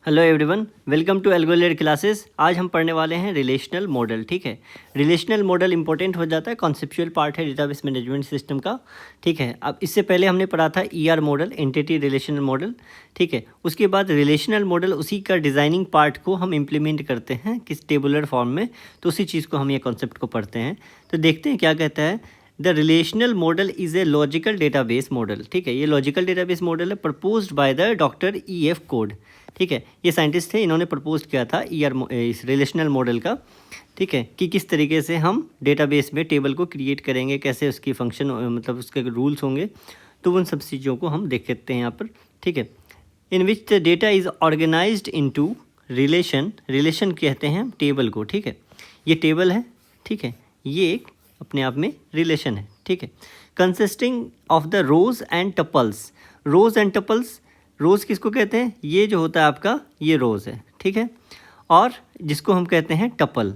Hello everyone, welcome to एल्गोलेड classes. आज हम पढ़ने वाले हैं रिलेशनल मॉडल। ठीक है, रिलेशनल मॉडल इंपॉर्टेंट हो जाता है, कॉन्सेप्चुअल पार्ट है डेटाबेस मैनेजमेंट सिस्टम का। ठीक है, अब इससे पहले हमने पढ़ा था ER model, entity relational model. ठीक है, उसके बाद रिलेशनल मॉडल, उसी का डिज़ाइनिंग पार्ट को हम इम्प्लीमेंट करते हैं किस टेबुलर फॉर्म में, तो उसी चीज़ को हम ये कॉन्सेप्ट को पढ़ते हैं। तो देखते हैं क्या कहता है। The relational model is a logical database model. ठीक है, ये लॉजिकल डेटाबेस मॉडल है, proposed by the doctor E.F. Code. ठीक है, ये साइंटिस्ट थे, इन्होंने प्रपोज किया था इस रिलेशनल मॉडल का। ठीक है, कि किस तरीके से हम डेटाबेस में टेबल को क्रिएट करेंगे, कैसे उसकी फंक्शन मतलब उसके रूल्स होंगे, तो उन सब चीज़ों को हम देख सकते हैं यहाँ पर। ठीक है, in which the data is organised into relation कहते हैं टेबल को। ठीक है, ये टेबल है। ठीक है, ये एक अपने आप में रिलेशन है। ठीक है, consisting of the rows and tuples. Rows and tuples, rows किसको कहते हैं? ये जो होता है आपका, ये रोज़ है। ठीक है, और जिसको हम कहते हैं टपल।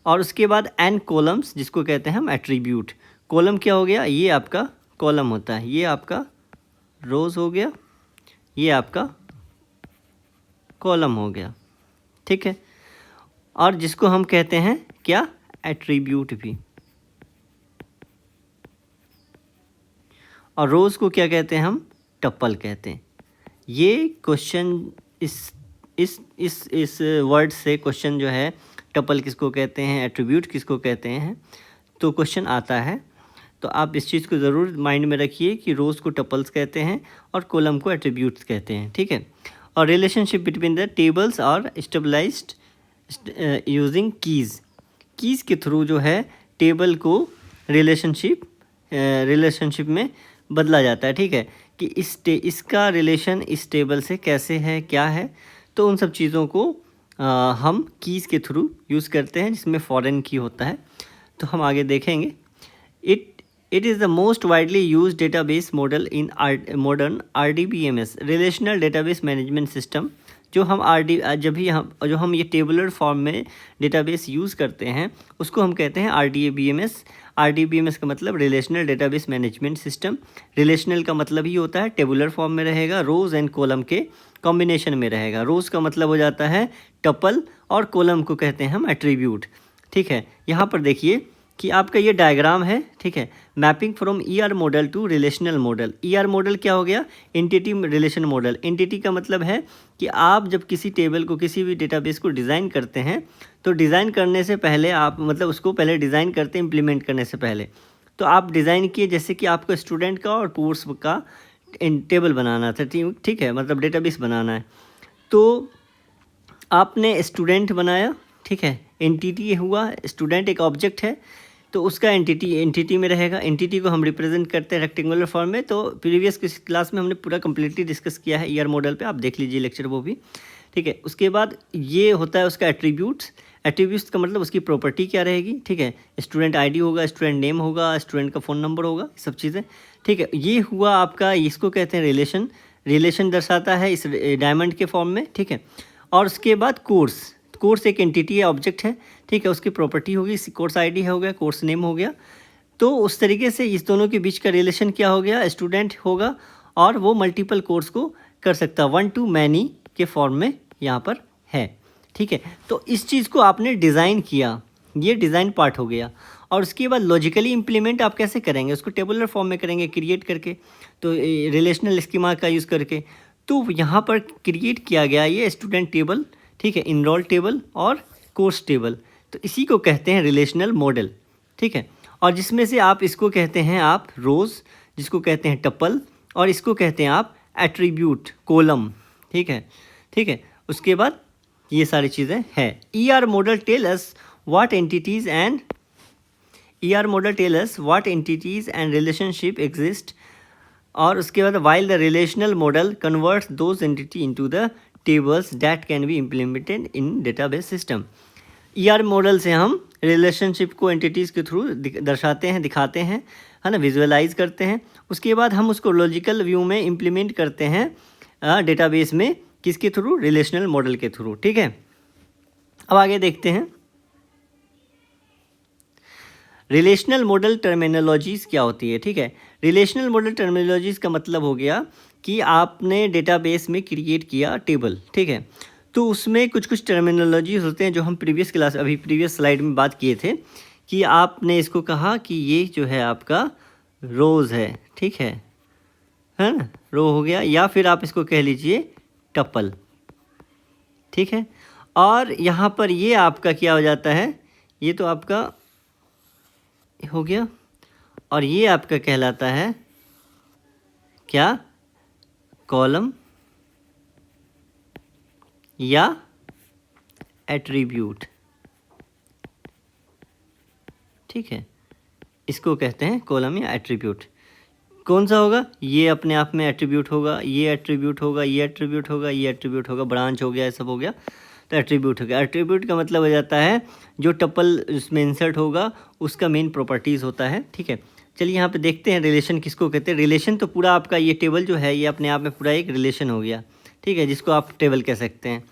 और उसके बाद एन कॉलम्स, जिसको कहते हैं हम एट्रीब्यूट। कॉलम क्या हो गया? ये आपका कॉलम होता है, ये आपका रोज़ हो गया, ये आपका कॉलम हो गया। ठीक है, और जिसको हम कहते हैं क्या? एट्रीब्यूट भी। और रोज़ को क्या कहते हैं हम? टपल कहते हैं। ये क्वेश्चन इस वर्ड से क्वेश्चन जो है, टपल किसको कहते हैं, एट्रीब्यूट किसको कहते हैं, तो क्वेश्चन आता है। तो आप इस चीज़ को ज़रूर माइंड में रखिए कि रोज़ को टपल्स कहते हैं और कॉलम को एट्रीब्यूट्स कहते हैं। ठीक है, और रिलेशनशिप बिटवीन द टेबल्स और स्टेबलाइज्ड यूजिंग कीज़ के थ्रू जो है टेबल को रिलेशनशिप में बदला जाता है। ठीक है, कि इसका रिलेशन इस टेबल से कैसे है, क्या है, तो उन सब चीज़ों को हम कीज़ के थ्रू यूज़ करते हैं, जिसमें फॉरेन की होता है। तो हम आगे देखेंगे। It is the most widely use database model in modern RDBMS, relational database management system. जो हम ये टेबुलर फॉर्म में डेटाबेस यूज़ करते हैं, उसको हम कहते हैं RDBMS। RDBMS का मतलब relational database management system. Relational का मतलब ही होता है टेबुलर फॉर्म में रहेगा, रोज़ एंड कॉलम के कॉम्बिनेशन में रहेगा। रोज़ का मतलब हो जाता है टपल, और कॉलम को कहते हैं हम एट्रीब्यूट। ठीक है, यहाँ पर देखिए कि आपका ये डायग्राम है। ठीक है, mapping from ER model to relational model. ER model क्या हो गया? Entity relation model. एंटिटी का मतलब है कि आप जब किसी टेबल को, किसी भी डेटाबेस को डिज़ाइन करते हैं, तो डिज़ाइन करने से पहले आप मतलब उसको पहले डिज़ाइन करते हैं, इम्प्लीमेंट करने से पहले। तो आप डिज़ाइन किए, जैसे कि आपको स्टूडेंट का और कोर्स का टेबल बनाना था। ठीक है, मतलब डेटाबेस बनाना है, तो आपने स्टूडेंट बनाया। ठीक है, एंटिटी हुआ, स्टूडेंट एक ऑब्जेक्ट है, तो उसका एंटिटी में रहेगा। एंटिटी को हम रिप्रेजेंट करते हैं रेक्टेंगुलर फॉर्म में। तो प्रीवियस क्लास में हमने पूरा कंप्लीटली डिस्कस किया है ER मॉडल पे, आप देख लीजिए लेक्चर वो भी। ठीक है, उसके बाद ये होता है उसका एट्रीब्यूट्स का मतलब उसकी प्रॉपर्टी क्या रहेगी। ठीक है, स्टूडेंट ID होगा, स्टूडेंट नेम होगा, स्टूडेंट का फ़ोन नंबर होगा, सब चीज़ें। ठीक है, ये हुआ आपका, इसको कहते हैं रिलेशन दर्शाता है इस डायमंड के फॉर्म में। ठीक है, और उसके बाद कोर्स एक एंटिटी है, ऑब्जेक्ट है। ठीक है, उसकी प्रॉपर्टी होगी, कोर्स ID हो गया, कोर्स नेम हो गया। तो उस तरीके से इस दोनों के बीच का रिलेशन क्या हो गया? स्टूडेंट होगा, और वो मल्टीपल कोर्स को कर सकता है, 1 to many के फॉर्म में यहाँ पर है। ठीक है, तो इस चीज़ को आपने डिज़ाइन किया, ये डिज़ाइन पार्ट हो गया। और उसके बाद लॉजिकली इम्प्लीमेंट आप कैसे करेंगे? उसको टेबुलर फॉर्म में करेंगे, क्रिएट करके, तो रिलेशनल स्कीमा का यूज़ करके। तो यहाँ पर क्रिएट किया गया ये स्टूडेंट टेबल। ठीक है, इनरोल टेबल और कोर्स टेबल, तो इसी को कहते हैं रिलेशनल मॉडल। ठीक है, और जिसमें से आप इसको कहते हैं आप रोज़, जिसको कहते हैं टपल, और इसको कहते हैं आप एट्रीब्यूट, कॉलम। ठीक है, उसके बाद ये सारी चीज़ें हैं। ER model tell us what entities and relationship exist. और उसके बाद while the relational model converts those entity into the tables that can be implemented in database system. ER model से हम रिलेशनशिप को एंटिटीज़ के थ्रू दर्शाते हैं, दिखाते हैं, है ना, विजुअलाइज करते हैं। उसके बाद हम उसको लॉजिकल व्यू में इम्प्लीमेंट करते हैं डेटाबेस में, किसके थ्रू? रिलेशनल मॉडल के थ्रू। ठीक है, अब आगे देखते हैं रिलेशनल मॉडल टर्मिनोलॉजीज़ क्या होती है। ठीक है, रिलेशनल मॉडल टर्मिनोलॉजीज़ का मतलब हो गया कि आपने डेटाबेस में क्रिएट किया टेबल, ठीक है। तो उसमें कुछ कुछ टर्मिनोलॉजीज होते हैं जो हम प्रीवियस स्लाइड में बात किए थे कि आपने इसको कहा कि ये जो है आपका रोज़ है, ठीक है ना, रो हो गया, या फिर आप इसको कह लीजिए टपल, ठीक है। और यहाँ पर ये आपका क्या हो जाता है, ये तो आपका हो गया, और ये आपका कहलाता है क्या, कॉलम या एट्रीब्यूट, ठीक है। इसको कहते हैं कॉलम या एट्रीब्यूट। कौन सा होगा, ये अपने आप में एट्रीब्यूट होगा, ये एट्रीब्यूट होगा, ये एट्रीब्यूट होगा, ये एट्रीब्यूट होगा, ब्रांच हो गया, ये सब हो गया, तो एट्रीब्यूट हो गया। एट्रीब्यूट का मतलब हो जाता है जो टपल उसमें इंसर्ट होगा उसका मेन प्रॉपर्टीज़ होता है, ठीक है। चलिए यहाँ पे देखते हैं रिलेशन किसको कहते हैं। रिलेशन तो पूरा आपका ये टेबल जो है ये अपने आप में पूरा एक रिलेशन हो गया, ठीक है, जिसको आप टेबल कह सकते हैं।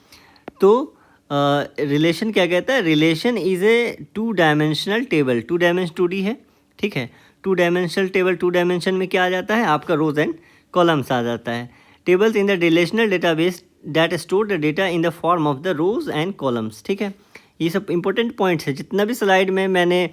तो रिलेशन क्या कहता है, relation is a 2 dimensional table, 2 dimension 2D है, ठीक है। 2 डायमेंशनल टेबल, 2 डायमेंशन में क्या आ जाता है आपका, रोज एंड कॉलम्स आ जाता है। Tables in the relational database that store the data in the form of the rows and columns, ठीक है। ये सब इंपॉर्टेंट पॉइंट्स है। जितना भी स्लाइड में मैंने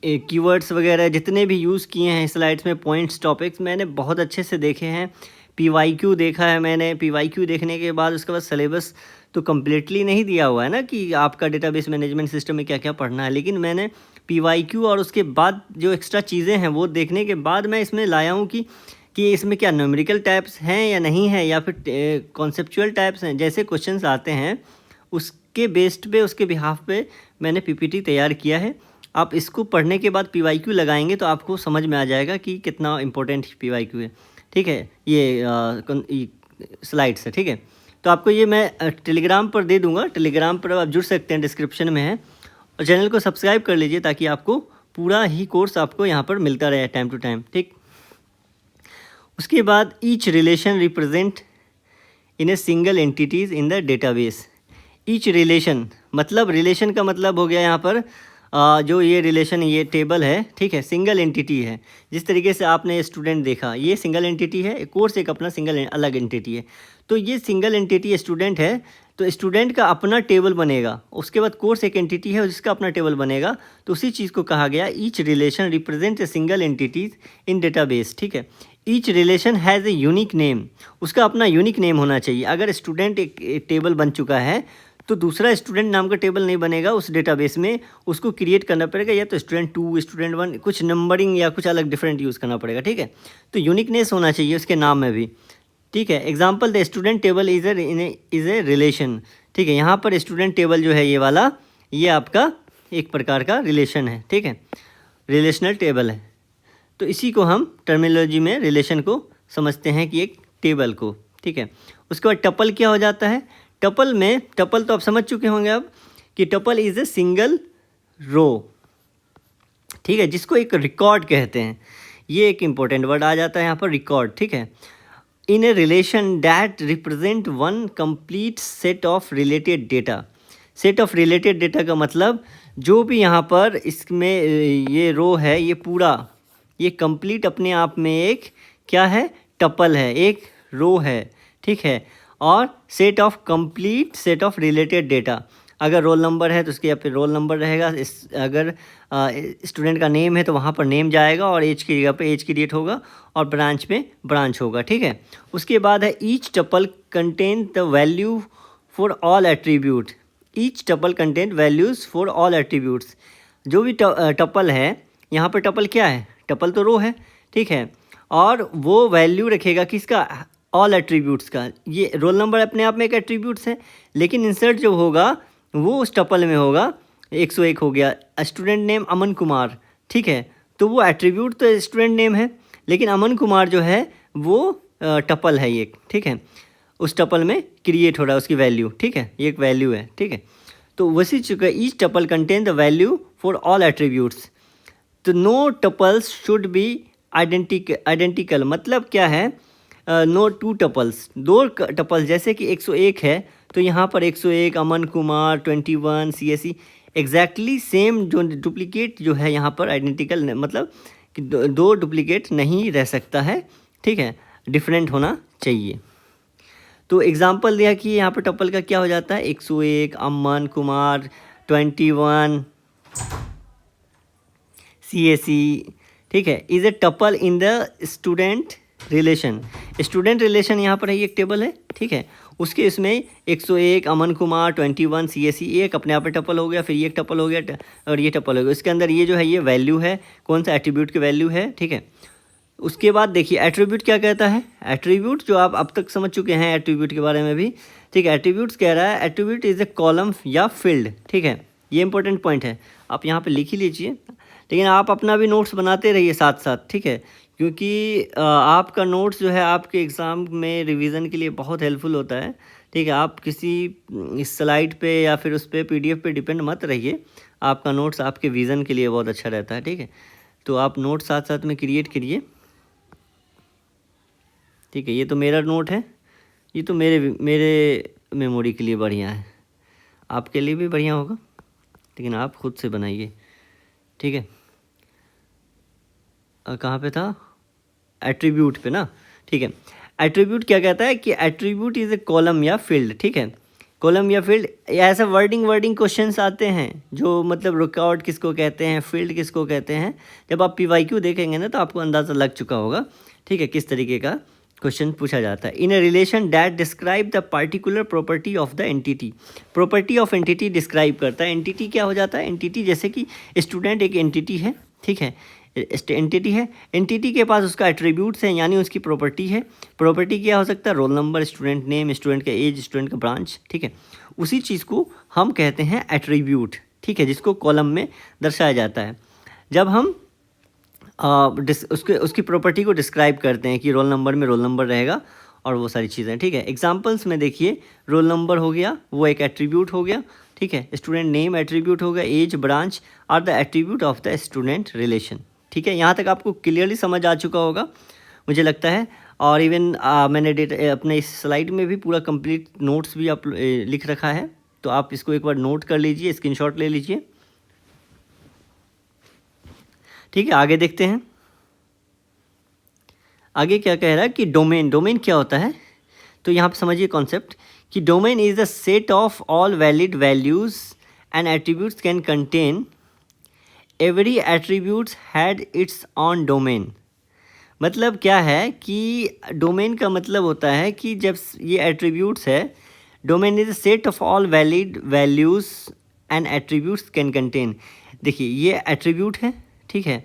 कीवर्ड्स वगैरह जितने भी यूज़ किए हैं स्लाइड्स में, पॉइंट्स टॉपिक्स मैंने बहुत अच्छे से देखे हैं। PYQ देखा है मैंने, PYQ देखने के बाद उसके बाद सिलेबस तो कम्प्लीटली नहीं दिया हुआ है ना कि आपका डेटाबेस मैनेजमेंट सिस्टम में क्या क्या पढ़ना है, लेकिन मैंने PYQ और उसके बाद जो एक्स्ट्रा चीज़ें हैं वो देखने के बाद मैं इसमें लाया हूँ कि इसमें क्या न्यूमेरिकल टाइप्स हैं या नहीं है, या फिर कॉन्सेप्चुअल टाइप्स हैं। जैसे क्वेश्चंस आते हैं उसके बेस्ड पे, उसके बिहाफ पे मैंने PPT तैयार किया है। आप इसको पढ़ने के बाद PYQ लगाएंगे तो आपको समझ में आ जाएगा कि कितना इम्पोर्टेंट PYQ है, ठीक है। ये स्लाइड्स है, ठीक है। तो आपको ये मैं टेलीग्राम पर दे दूंगा, टेलीग्राम पर आप जुड़ सकते हैं, डिस्क्रिप्शन में है। और चैनल को सब्सक्राइब कर लीजिए ताकि आपको पूरा ही कोर्स आपको यहाँ पर मिलता रहे टाइम टू टाइम, ठीक। उसके बाद each relation represent in a single entities in the database. Each relation मतलब, रिलेशन का मतलब हो गया यहाँ पर जो ये रिलेशन, ये टेबल है, ठीक है, सिंगल एंटिटी है। जिस तरीके से आपने स्टूडेंट देखा, ये सिंगल एंटिटी है, कोर्स एक अपना सिंगल अलग एंटिटी है। तो ये सिंगल एंटिटी स्टूडेंट है, तो स्टूडेंट का अपना टेबल बनेगा। उसके बाद कोर्स एक एंटिटी है जिसका अपना टेबल बनेगा। तो उसी चीज़ को कहा गया each relation represent a single entities in database, ठीक है। Each relation has a unique name, उसका अपना यूनिक नेम होना चाहिए। अगर स्टूडेंट एक टेबल बन चुका है तो दूसरा स्टूडेंट नाम का टेबल नहीं बनेगा उस डेटाबेस में, उसको क्रिएट करना पड़ेगा, या तो स्टूडेंट 2, स्टूडेंट 1, कुछ नंबरिंग या कुछ अलग डिफरेंट यूज़ करना पड़ेगा, ठीक है। तो यूनिकनेस होना चाहिए उसके नाम में भी, ठीक है। Example, the student table is a relation, ठीक है। यहाँ पर स्टूडेंट टेबल जो है ये वाला, ये आपका एक प्रकार का रिलेशन है, ठीक है, रिलेशनल टेबल है। तो इसी को हम टर्मिनोलॉजी में रिलेशन को समझते हैं कि एक टेबल को, ठीक है। उसके बाद टपल क्या हो जाता है, टपल में, टपल तो आप समझ चुके होंगे अब कि tuple is a single row, ठीक है, जिसको एक रिकॉर्ड कहते हैं। ये एक इम्पोर्टेंट वर्ड आ जाता है यहाँ पर, रिकॉर्ड, ठीक है। In a relation that represent one complete set of related data. Set of related data का मतलब जो भी यहाँ पर इसमें ये रो है, ये पूरा, ये कंप्लीट अपने आप में एक क्या है, टपल है, एक रो है, ठीक है। और set of complete set of related data, अगर रोल नंबर है तो उसके यहाँ पे रोल नंबर रहेगा, अगर स्टूडेंट का नेम है तो वहाँ पर नेम जाएगा, और एज की जगह पे एज की डेट होगा, और ब्रांच में ब्रांच होगा, ठीक है। उसके बाद है each tuple contain the value for all attribute. Each tuple contain values for all attributes. जो भी टपल है, यहाँ पर टपल क्या है, टपल तो रो है, ठीक है, और वो वैल्यू रखेगा किसका, ऑल एट्रीब्यूट्स का। ये रोल नंबर अपने आप में एक एट्रीब्यूट्स है, लेकिन इंसर्ट जो होगा वो उस टपल में होगा। 101 हो गया, स्टूडेंट नेम अमन कुमार, ठीक है, तो वो एट्रीब्यूट तो स्टूडेंट नेम है, लेकिन अमन कुमार जो है वो टपल है ये, ठीक है, उस टपल में क्रिएट हो रहा है उसकी वैल्यू, ठीक है, ये एक वैल्यू है, ठीक है। तो वैसी चुका each tuple contain the value for all attributes. तो no tuples should be identical, मतलब क्या है, नो टू टपल्स, 2 टपल्स, जैसे कि 101 है तो यहाँ पर 101 Aman Kumar 21 CSE exactly same, जो डुप्लीकेट जो है यहाँ पर आइडेंटिकल, मतलब कि 2 डुप्लीकेट नहीं रह सकता है, ठीक है। डिफरेंट होना चाहिए। तो एग्जाम्पल दिया कि यहाँ पर टपल का क्या हो जाता है, 101, अमन, कुमार, 21, CAC, ठीक है, is a tuple in the student relation. Student relation यहाँ पर है, ये एक टेबल है, ठीक है, उसके इसमें 101, अमन कुमार, 21, CAC, एक अपने आप पे टपल हो गया, फिर ये एक टपल हो गया और ये टपल हो गया। इसके अंदर ये जो है ये वैल्यू है, कौन सा एट्रीब्यूट की वैल्यू है, ठीक है। उसके बाद देखिए एट्रीब्यूट क्या कहता है, एट्रीब्यूट जो आप अब तक समझ चुके हैं एट्रीब्यूट के बारे में भी, ठीक है। एट्रीब्यूट्स कह रहा है एट्रीब्यूट इज़ ए कॉलम या फील्ड, ठीक है, ये इंपॉर्टेंट पॉइंट है, आप यहाँ पे लिख ही लीजिए, लेकिन आप अपना भी नोट्स बनाते रहिए साथ साथ, ठीक है, क्योंकि आपका नोट्स जो है आपके एग्ज़ाम में रिवीजन के लिए बहुत हेल्पफुल होता है, ठीक है। आप किसी इस स्लाइड पे या फिर उस पर PDF पे डिपेंड मत रहिए, आपका नोट्स आपके विज़न के लिए बहुत अच्छा रहता है, ठीक है। तो आप नोट्स साथ साथ में क्रिएट करिए, ठीक है। ये तो मेरा नोट है, ये तो मेरे मेमोरी के लिए बढ़िया है, आपके लिए भी बढ़िया होगा, लेकिन आप खुद से बनाइए, ठीक है। कहाँ पे था, एट्रीब्यूट पे ना, ठीक है। एट्रीब्यूट क्या कहता है कि एट्रीब्यूट इज़ ए कॉलम या फील्ड, ठीक है, कॉलम या फील्ड, ऐसा वर्डिंग क्वेश्चंस आते हैं जो मतलब रिकॉर्ड किसको कहते हैं, फील्ड किसको कहते हैं, जब आप PYQ देखेंगे ना तो आपको अंदाज़ा लग चुका होगा, ठीक है, किस तरीके का क्वेश्चन पूछा जाता है। In a relation that describe the particular property of the entity, property of entity describe करता है। एंटिटी क्या हो जाता है, एंटिटी जैसे कि स्टूडेंट एक एंटिटी है, ठीक है, एंटिटी है, एंटिटी के पास उसका एट्रीब्यूट्स हैं यानी उसकी प्रॉपर्टी है। प्रॉपर्टी क्या हो सकता है, role number, student name, student का एज, स्टूडेंट का ब्रांच, ठीक है, उसी चीज़ को हम कहते हैं एट्रीब्यूट, ठीक है, जिसको कॉलम में दर्शाया जाता है। जब हम उसकी प्रॉपर्टी को डिस्क्राइब करते हैं कि रोल नंबर में रोल नंबर रहेगा और वो सारी चीज़ें, ठीक है। एग्जांपल्स में देखिए, रोल नंबर हो गया, वो एक एट्रीब्यूट हो गया, ठीक है, स्टूडेंट नेम एट्रीब्यूट हो गया, age, branch are the attribute of the student relation, ठीक है। यहाँ तक आपको क्लियरली समझ आ चुका होगा मुझे लगता है, और इवन मैंने अपने इस स्लाइड में भी पूरा कंप्लीट नोट्स भी आप लिख रखा है, तो आप इसको एक बार नोट कर लीजिए, स्क्रीनशॉट ले लीजिए, ठीक है। आगे देखते हैं, आगे क्या कह रहा है कि डोमेन, डोमेन क्या होता है, तो यहाँ पे समझिए कॉन्सेप्ट कि domain is the set of all valid values and attributes can contain, every attributes had it's on domain. मतलब क्या है कि डोमेन का मतलब होता है कि जब ये एट्रीब्यूट्स है, domain is the set of all valid values and attributes can contain, देखिए ये एट्रीब्यूट है, ठीक है,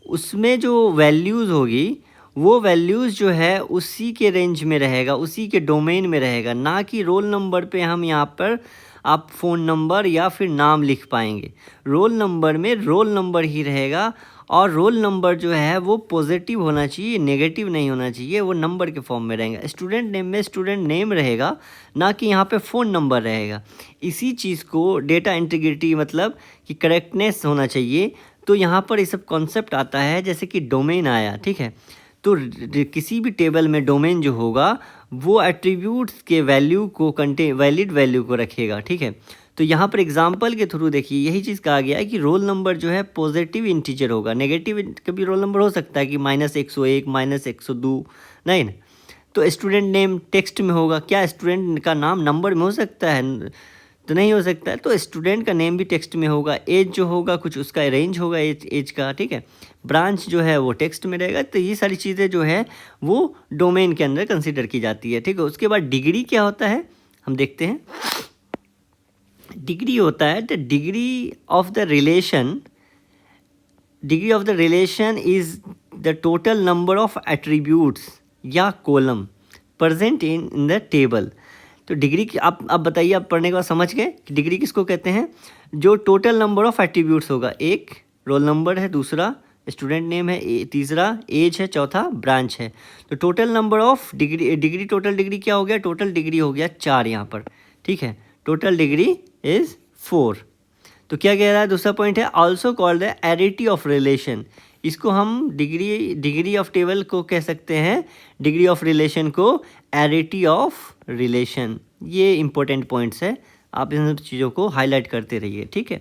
उसमें जो वैल्यूज़ होगी वो वैल्यूज़ जो है उसी के रेंज में रहेगा, उसी के डोमेन में रहेगा, ना कि रोल नंबर पे हम यहाँ पर आप फ़ोन नंबर या फिर नाम लिख पाएंगे। रोल नंबर में रोल नंबर ही रहेगा, और रोल नंबर जो है वो पॉजिटिव होना चाहिए, नेगेटिव नहीं होना चाहिए, वो नंबर के फॉर्म में रहेगा। स्टूडेंट नेम में स्टूडेंट नेम रहेगा, ना कि यहाँ पे फ़ोन नंबर रहेगा। इसी चीज़ को डेटा इंटीग्रिटी मतलब कि करेक्टनेस होना चाहिए, तो यहाँ पर ये सब कॉन्सेप्ट आता है, जैसे कि डोमेन आया, ठीक है, तो किसी भी टेबल में डोमेन जो होगा वो एट्रीब्यूट्स के वैल्यू को वैलिड वैल्यू को रखेगा, ठीक है। तो यहाँ पर एग्जांपल के थ्रू देखिए यही चीज़ कहा गया है कि रोल नंबर जो है पॉजिटिव इंटीजर होगा, नेगेटिव कभी रोल नंबर हो सकता है कि -101, -102, नहीं ना। तो स्टूडेंट नेम टेक्स्ट में होगा, क्या स्टूडेंट का नाम नंबर में हो सकता है, तो नहीं हो सकता है, तो स्टूडेंट का नेम भी टेक्स्ट में होगा। एज जो होगा कुछ उसका रेंज होगा एज का, ठीक है। ब्रांच जो है वो टेक्स्ट में रहेगा। तो ये सारी चीज़ें जो है वो डोमेन के अंदर कंसीडर की जाती है, ठीक है। उसके बाद डिग्री क्या होता है हम देखते हैं। डिग्री होता है the degree of the relation, degree of the relation is the total number of attributes या column present in the table. तो डिग्री की आप बताइए, आप पढ़ने के बाद समझ गए कि डिग्री किसको कहते हैं, जो टोटल नंबर ऑफ एट्रीब्यूट्स होगा, एक रोल नंबर है, दूसरा स्टूडेंट नेम है, तीसरा एज है, चौथा ब्रांच है। तो total number of degree total degree क्या हो गया, टोटल डिग्री हो गया 4 यहाँ पर, ठीक है। Total degree is 4। तो क्या कह रहा है, दूसरा पॉइंट है also called the arity of relation. इसको हम डिग्री ऑफ टेबल को कह सकते हैं, डिग्री ऑफ रिलेशन को एरिटी ऑफ रिलेशन। ये इंपॉर्टेंट पॉइंट्स है, आप इन सब चीज़ों को हाईलाइट करते रहिए, ठीक है।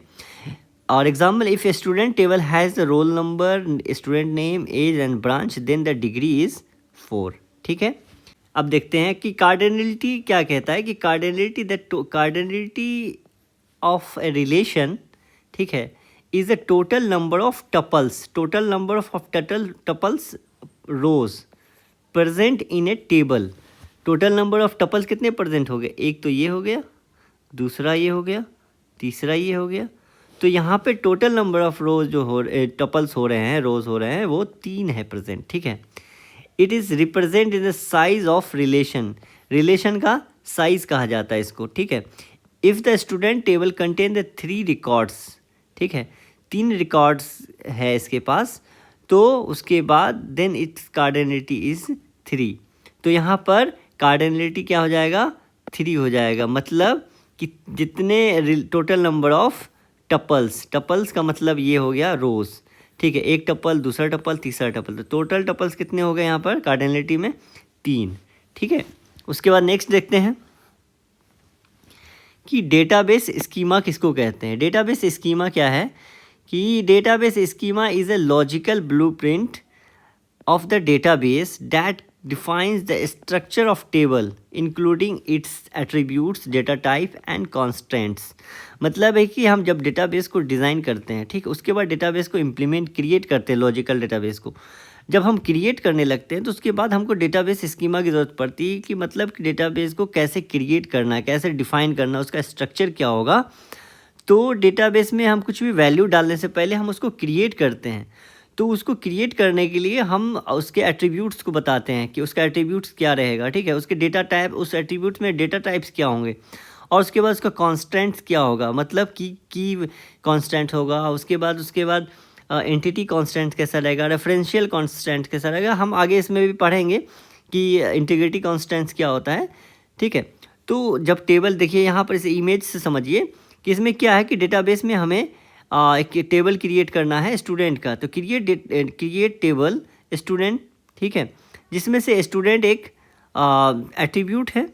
और example, if a student table has the roll number, student name, age and branch, then the degree is 4, ठीक है। अब देखते हैं कि कार्डिनलिटी क्या कहता है, कि कार्डिनलिटी ऑफ ए रिलेशन, ठीक है, is the total number of tuples, total number of tuples rows present in a table. टोटल नंबर ऑफ टपल्स कितने प्रेजेंट हो गए, एक तो ये हो गया, दूसरा ये हो गया, तीसरा ये हो गया। तो यहाँ पे टोटल नंबर ऑफ रोज जो टपल्स हो रहे हैं, रोज हो रहे हैं, वो 3 है प्रेजेंट, ठीक है। It is represent in the size of relation, relation का साइज कहा जाता है इसको, ठीक है। If the student table contain the 3 records, ठीक है, 3 रिकॉर्ड्स है इसके पास, तो उसके बाद देन इट्स कार्डिनलिटी इज़ 3। तो यहाँ पर कार्डिनलिटी क्या हो जाएगा, 3 हो जाएगा। मतलब कि जितने total number of tuples, tuples का मतलब ये हो गया रोज़, ठीक है, एक टपल, दूसरा टपल, तीसरा टपल, तो टोटल टपल्स कितने हो गए यहाँ पर कार्डिनलिटी में, 3, ठीक है। उसके बाद नेक्स्ट देखते हैं कि डेटाबेस स्कीमा किसको कहते हैं। डेटाबेस स्कीमा क्या है, कि database schema is a logical blueprint of the database that defines the structure of table including its attributes, data type and constants। मतलब है कि हम जब डेटाबेस को डिज़ाइन करते हैं, ठीक, उसके बाद डेटाबेस को इम्प्लीमेंट क्रिएट करते हैं, लॉजिकल डेटाबेस को जब हम क्रिएट करने लगते हैं तो उसके बाद हमको डेटाबेस स्कीमा की ज़रूरत पड़ती है, कि मतलब कि डेटाबेस को कैसे क्रिएट करना है, कैसे डिफ़ाइन करना, उसका स्ट्रक्चर क्या होगा। तो डेटाबेस में हम कुछ भी वैल्यू डालने से पहले हम उसको क्रिएट करते हैं। तो उसको क्रिएट करने के लिए हम उसके एट्रीब्यूट्स को बताते हैं कि उसका एट्रीब्यूट्स क्या रहेगा, ठीक है, उसके डेटा टाइप, उस एट्रीब्यूट्स में डेटा टाइप्स क्या होंगे, और उसके बाद उसका कॉन्स्टेंट्स क्या होगा, मतलब की कॉन्स्टेंट होगा। उसके बाद एंटिटी कॉन्स्टेंट कैसा रहेगा, रेफरेंशियल कॉन्स्टेंट कैसा रहेगा। हम आगे इसमें भी पढ़ेंगे कि इंटीग्रिटी कॉन्स्टेंट्स क्या होता है, ठीक है। तो जब टेबल देखिए यहाँ पर इस इमेज से समझिए कि इसमें क्या है कि डेटाबेस में हमें एक टेबल क्रिएट करना है स्टूडेंट का। तो क्रिएट टेबल स्टूडेंट, ठीक है, जिसमें से स्टूडेंट एक एट्रीब्यूट है,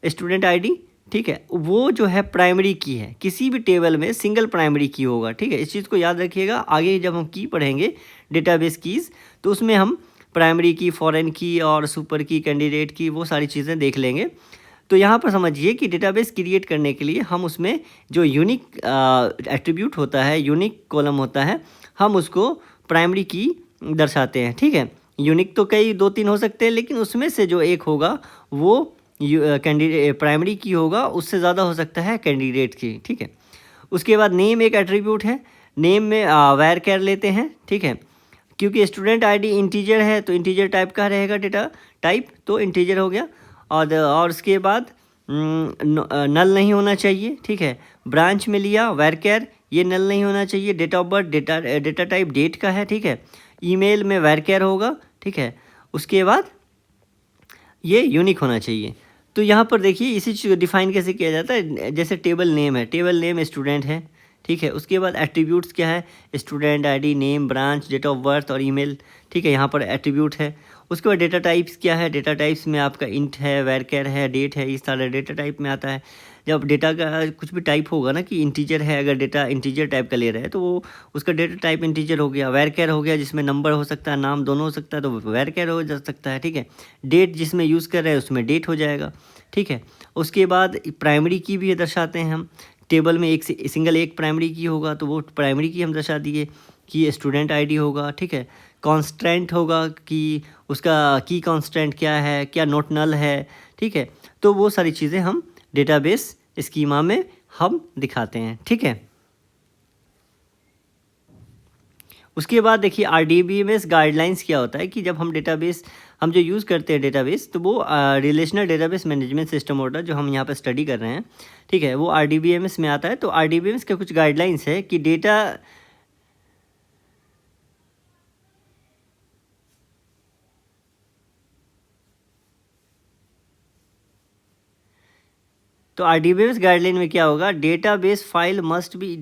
स्टूडेंट आईडी, ठीक है, वो जो है प्राइमरी की है, किसी भी टेबल में सिंगल प्राइमरी की होगा, ठीक है। इस चीज़ को याद रखिएगा, आगे जब हम की पढ़ेंगे डेटाबेस कीज़, तो उसमें हम प्राइमरी की, फॉरेन की और सुपर की, कैंडिडेट की, वो सारी चीज़ें देख लेंगे। तो यहाँ पर समझिए कि डेटाबेस क्रिएट करने के लिए हम उसमें जो यूनिक एट्रीब्यूट होता है, यूनिक कॉलम होता है, हम उसको प्राइमरी की दर्शाते हैं, ठीक है। यूनिक तो कई 2-3 हो सकते हैं, लेकिन उसमें से जो एक होगा वो कैंडिडेट प्राइमरी की होगा, उससे ज़्यादा हो सकता है कैंडिडेट की, ठीक है। उसके बाद नेम एक एट्रीब्यूट है, नेम में वैर कैर लेते हैं, ठीक है, क्योंकि स्टूडेंट आईडी इंटीजर है तो इंटीजर टाइप का रहेगा डेटा टाइप, तो इंटीजर हो गया। और उसके बाद नल नहीं होना चाहिए, ठीक है। ब्रांच में लिया वैरकेर, ये नल नहीं होना चाहिए। Date of birth data type date का है, ठीक है। ईमेल में वैरकेर होगा, ठीक है। उसके बाद ये यूनिक होना चाहिए। तो यहाँ पर देखिए इसी चीज़ को डिफाइन कैसे किया जाता है, जैसे टेबल नेम है, टेबल नेम स्टूडेंट है, ठीक है। उसके बाद एट्रीब्यूट्स क्या है, student ID, name, branch, date of birth और ईमेल, ठीक है, यहाँ पर एट्रीब्यूट है। उसके बाद डेटा टाइप्स क्या है, डेटा टाइप्स में आपका इंट है, वैरकेर है, डेट है, इस तरह डेटा टाइप में आता है। जब डेटा का कुछ भी टाइप होगा ना, कि इंटीजर है, अगर डेटा इंटीजर टाइप का ले रहा है तो वो उसका डेटा टाइप इंटीजर हो गया। वैरकेर हो गया जिसमें नंबर हो सकता है, नाम दोनों हो सकता है, तो वैरकेर हो जा सकता है, ठीक है। डेट जिसमें यूज़ कर रहे हैं उसमें डेट हो जाएगा, ठीक है। उसके बाद प्राइमरी की भी दर्शाते हैं हम, टेबल में एक सिंगल एक प्राइमरी की होगा तो वो प्राइमरी की हम दर्शा दिए कि स्टूडेंट आईडी होगा, ठीक है। कांस्टेंट होगा कि उसका की कांस्टेंट क्या है, क्या नोट नल है, ठीक है। तो वो सारी चीज़ें हम डेटाबेस स्कीमा में हम दिखाते हैं, ठीक है। उसके बाद देखिए RDBMS गाइडलाइंस क्या होता है, कि जब हम डेटाबेस हम जो यूज़ करते हैं डेटाबेस, तो वो रिलेशनल डेटाबेस मैनेजमेंट सिस्टम होता है जो हम यहाँ पर स्टडी कर रहे हैं, ठीक है, वो RDBMS में आता है। तो RDBMS के कुछ गाइडलाइंस है कि डेटा तो RDBMS गाइडलाइन में क्या होगा, database file must be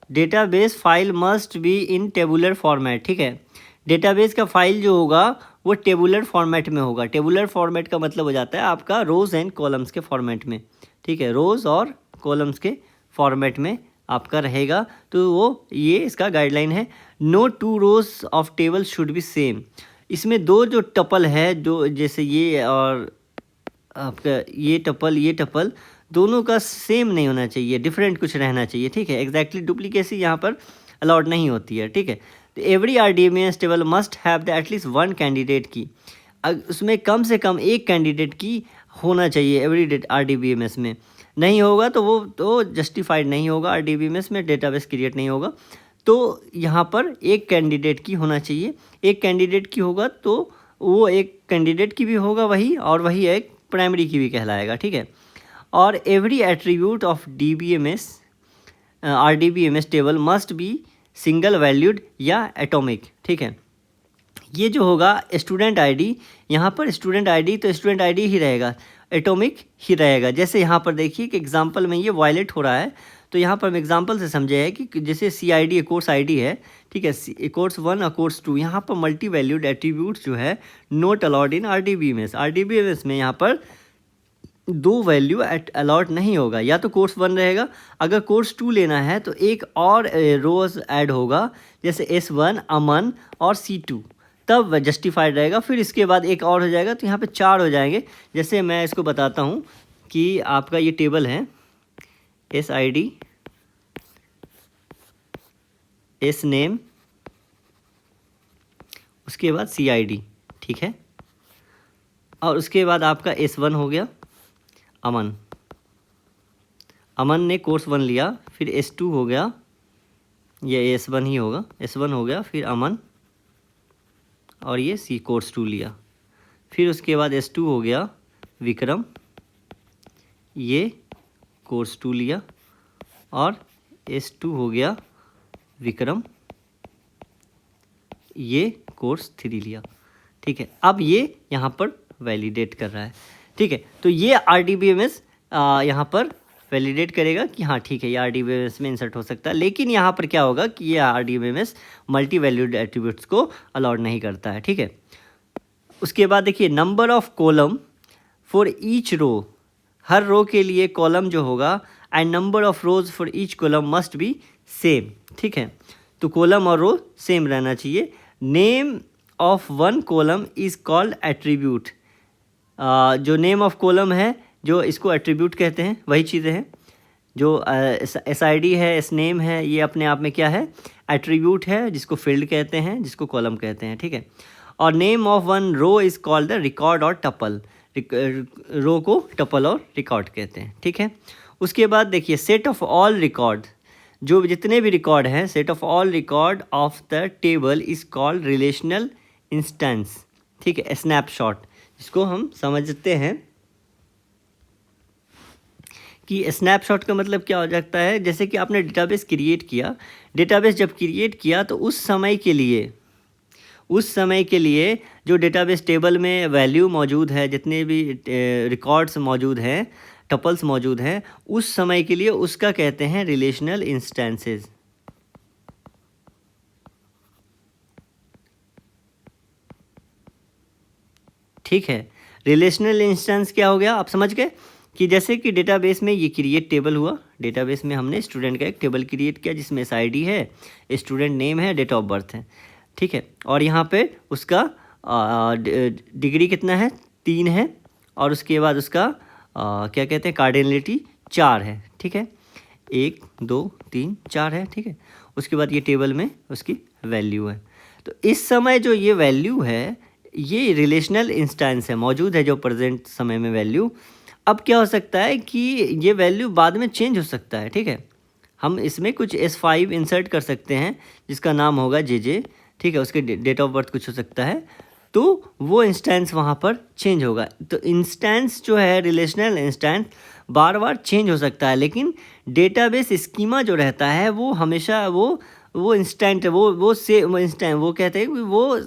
database file must be in tabular format, ठीक है। डेटाबेस का फाइल जो होगा वो टेबुलर फॉर्मेट में होगा। टेबुलर फॉर्मेट का मतलब हो जाता है आपका रोज़ एंड कॉलम्स के फॉर्मेट में, ठीक है, रोज़ और कॉलम्स के फॉर्मेट में आपका रहेगा, तो वो ये इसका गाइडलाइन है। No two rows of table should be same. इसमें दो जो टपल है, जो जैसे ये और आपका ये टपल दोनों का सेम नहीं होना चाहिए, डिफरेंट कुछ रहना चाहिए, ठीक है। एग्जैक्टली डुप्लीकेसी यहाँ पर अलाउड नहीं होती है, ठीक है। तो every RDBMS table must have the at least one candidate की, उसमें कम से कम एक कैंडिडेट की होना चाहिए एवरी RDBMS में। नहीं होगा तो वो तो जस्टिफाइड नहीं होगा, RDBMS में डेटाबेस क्रिएट नहीं होगा। तो यहाँ पर एक कैंडिडेट की होना चाहिए, एक कैंडिडेट की होगा तो वो एक कैंडिडेट की भी होगा वही, और वही एक प्राइमरी की भी कहलाएगा, ठीक है। और every attribute of RDBMS table must be single valued या एटॉमिक, ठीक है। ये जो होगा स्टूडेंट आईडी, यहाँ पर स्टूडेंट आईडी तो स्टूडेंट आईडी ही रहेगा, एटॉमिक ही रहेगा। जैसे यहाँ पर देखिए कि एग्जांपल में ये वायलेट हो रहा है, तो यहाँ पर हम एग्जांपल से समझे है कि जैसे CID कोर्स आईडी है, ठीक है, कोर्स 1 और कोर्स 2, यहाँ पर मल्टी वैल्यूड एट्रीब्यूट्स जो है नॉट अलाउड इन RDBMS में यहाँ पर दो वैल्यू अलाउड नहीं होगा। या तो कोर्स 1 रहेगा, अगर कोर्स 2 लेना है तो एक और रोज ऐड होगा, जैसे S1 अमन और C2, तब जस्टिफाइड रहेगा। फिर इसके बाद एक और हो जाएगा, तो यहाँ पे 4 हो जाएंगे। जैसे मैं इसको बताता हूँ कि आपका ये टेबल है SID, S नेम, उसके बाद CID, ठीक है। और उसके बाद आपका S1 हो गया अमन ने कोर्स 1 लिया, फिर S2 हो गया, ये S1 ही होगा, S1 हो गया, फिर अमन, और ये कोर्स 2 लिया। फिर उसके बाद S2 हो गया विक्रम, ये कोर्स 2 लिया, और S2 हो गया विक्रम, ये कोर्स 3 लिया, ठीक है। अब ये यहाँ पर वैलिडेट कर रहा है, ठीक है। तो ये RDBMS यहाँ पर वैलिडेट करेगा कि हाँ ठीक है, ये RDBMS में इंसर्ट हो सकता है। लेकिन यहाँ पर क्या होगा कि ये RDBMS मल्टी वैल्यूड एट्रीब्यूट्स को अलाउड नहीं करता है, ठीक है। उसके बाद देखिए number of column for each row, हर रो के लिए कॉलम जो होगा, and number of rows for each column must be same, ठीक है। तो कॉलम और रो सेम रहना चाहिए। Name of one column is called attribute. जो नेम ऑफ कॉलम है, जो इसको एट्रीब्यूट कहते हैं, वही चीज़ें हैं। जो SID है, S नेम है, ये अपने आप में क्या है, एट्रीब्यूट है, जिसको फील्ड कहते हैं, जिसको कॉलम कहते हैं, ठीक है। और name of one row is called the record और टपल, रो को टपल और रिकॉर्ड कहते हैं, ठीक है। उसके बाद देखिए सेट ऑफ ऑल रिकॉर्ड, जो जितने भी रिकॉर्ड हैं, set of all record of the table is called relational instance, ठीक है। स्नैपशॉट, जिसको हम समझते हैं कि स्नैपशॉट का मतलब क्या हो जाता है, जैसे कि आपने डेटाबेस क्रिएट किया, डेटाबेस जब क्रिएट किया तो उस समय के लिए जो डेटाबेस टेबल में वैल्यू मौजूद है, जितने भी रिकॉर्ड्स मौजूद हैं, टपल्स मौजूद हैं, उस समय के लिए उसका कहते हैं रिलेशनल इंस्टेंसेस, ठीक है। रिलेशनल इंस्टेंस क्या हो गया, आप समझ गए कि जैसे कि डेटाबेस में ये क्रिएट टेबल हुआ, डेटाबेस में हमने स्टूडेंट का एक टेबल क्रिएट किया जिसमें SID है, स्टूडेंट नेम है, डेट ऑफ बर्थ है, ठीक है। और यहाँ पे उसका डिग्री कितना है, 3 है, और उसके बाद उसका क्या कहते हैं, कार्डिनलिटी 4 है, ठीक है। 1 2 3 4 है, ठीक है। उसके बाद ये टेबल में उसकी वैल्यू है। तो इस समय जो ये वैल्यू है, ये रिलेशनल इंस्टेंस है, मौजूद है जो प्रेजेंट समय में वैल्यू। अब क्या हो सकता है कि ये वैल्यू बाद में चेंज हो सकता है, ठीक है। हम इसमें कुछ S5 इंसर्ट कर सकते हैं जिसका नाम होगा JJ, ठीक है। उसके डेट ऑफ बर्थ कुछ हो सकता है, तो वो इंस्टेंस वहाँ पर चेंज होगा। तो इंस्टेंस जो है, रिलेशनल इंस्टेंस बार बार चेंज हो सकता है, लेकिन डेटाबेस स्कीमा जो रहता है वो हमेशा वो इंस्टेंट, वो इंस्टेंट, वो कहते हैं कि वो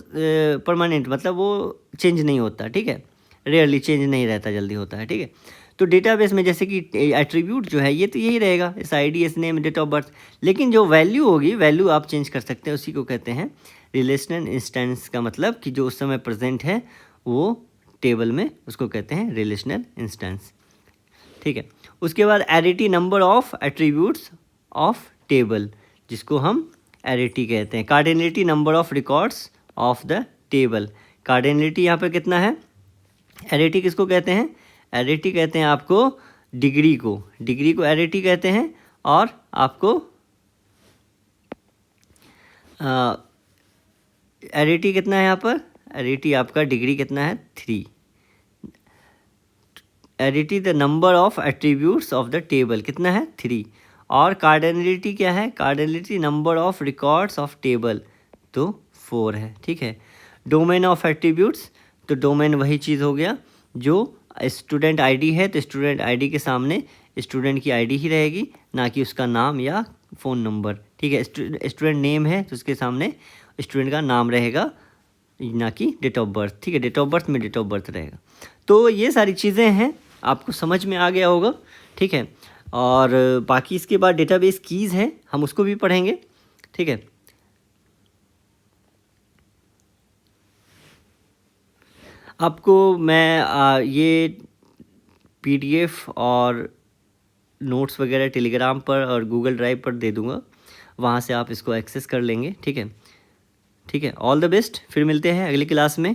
परमानेंट, मतलब वो चेंज नहीं होता, ठीक है। रेयरली चेंज नहीं रहता, जल्दी होता है, ठीक है। तो डेटाबेस में जैसे कि एट्रीब्यूट जो है, ये तो यही रहेगा, SID, S name, date of birth, लेकिन जो वैल्यू होगी, वैल्यू आप चेंज कर सकते हैं, उसी को कहते हैं रिलेशनल इंस्टेंस। का मतलब कि जो उस समय प्रेजेंट है वो टेबल में, उसको कहते हैं रिलेशनल इंस्टेंस, ठीक है। उसके बाद arity number of attributes of table, जिसको हम एरिटी कहते हैं। Cardinality number of records of the table. Cardinality यहाँ पर कितना है? एरिटी किसको कहते हैं? एरिटी कहते हैं आपको डिग्री को, डिग्री को एरिटी कहते हैं। और आपको एरिटी कितना है यहाँ पर? एरिटी आपका डिग्री कितना है? 3। Arity the number of attributes of the table कितना है? 3। और कार्डिनलिटी क्या है? Cardinality number of records of table तो 4 है, ठीक है। डोमेन ऑफ एट्रीब्यूट्स, तो डोमेन वही चीज़ हो गया जो स्टूडेंट आईडी है, तो स्टूडेंट आईडी के सामने स्टूडेंट की आईडी ही रहेगी, ना कि उसका नाम या फ़ोन नंबर, ठीक है। स्टूडेंट नेम है तो उसके सामने स्टूडेंट का नाम रहेगा, ना कि डेट ऑफ बर्थ, ठीक है। डेट ऑफ बर्थ में डेट ऑफ बर्थ रहेगा। तो ये सारी चीज़ें हैं, आपको समझ में आ गया होगा, ठीक है। और बाकी इसके बाद डेटाबेस कीज़ है, हम उसको भी पढ़ेंगे, ठीक है। आपको मैं ये पीडीएफ और नोट्स वगैरह टेलीग्राम पर और गूगल ड्राइव पर दे दूँगा, वहाँ से आप इसको एक्सेस कर लेंगे, ठीक है। ठीक है, ऑल द बेस्ट। फिर मिलते हैं अगली क्लास में।